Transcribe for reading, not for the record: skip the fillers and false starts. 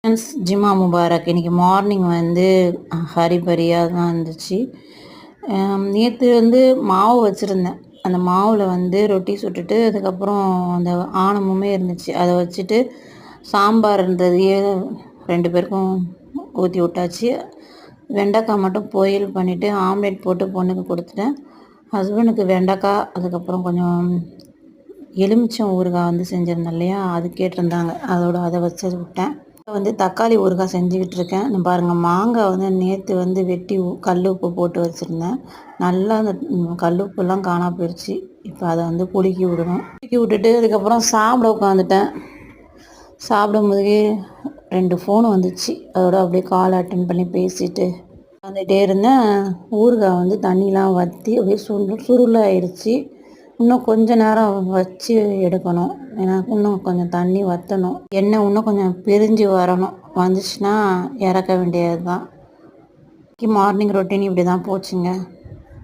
Friends, Jumma Mubarak. இன்றைக்கி morning வந்து ஹரிபரியாக தான் இருந்துச்சு. நேற்று வந்து மாவு வச்சுருந்தேன். அந்த மாவில் வந்து ரொட்டி சுட்டுட்டு அதுக்கப்புறம் அந்த ஆணமுமே இருந்துச்சு. அதை வச்சுட்டு சாம்பார் இருந்ததையே 2 பேருக்கும் ஊற்றி விட்டாச்சு. வெண்டைக்காய் மட்டும் பொரியல் பண்ணிவிட்டு ஆம்லேட் போட்டு பொண்ணுக்கு கொடுத்துட்டேன். ஹஸ்பண்டுக்கு வெண்டைக்காய், அதுக்கப்புறம் கொஞ்சம் எலுமிச்சம் ஊறுகாய் வந்து செஞ்சுருந்தேன் இல்லையா, அது கேட்டிருந்தாங்க. அதை வச்சு விட்டேன். வந்து தக்காளி ஊறுகாய் செஞ்சுக்கிட்டு இருக்கேன். பாருங்கள், மாங்காய் வந்து நேற்று வந்து வெட்டி கல் உப்பு போட்டு வச்சுருந்தேன். நல்லா அந்த கல் உப்புலாம் காணா போயிடுச்சு. இப்போ அதை வந்து குலுக்கி விடணும். குலுக்கி விட்டுட்டு அதுக்கப்புறம் சாப்பிட உட்காந்துட்டேன். சாப்பிடும்போதே 2 ஃபோன் வந்துச்சு. அதோட அப்படியே கால் அட்டன் பண்ணி பேசிட்டு வந்துகிட்டே இருந்தேன். ஊறுகாய் வந்து தண்ணிலாம் வற்றி அப்படியே சுருளாயிடுச்சு. இன்னும் கொஞ்ச நேரம் வச்சு எடுக்கணும். ஏன்னா இன்னும் கொஞ்சம் தண்ணி வற்றணும். எண்ணெய் இன்னும் கொஞ்சம் பிரிஞ்சு வரணும். வந்துச்சுன்னா இறக்க வேண்டியது தான். மார்னிங் ரொட்டீன் இப்படி தான் போச்சுங்க.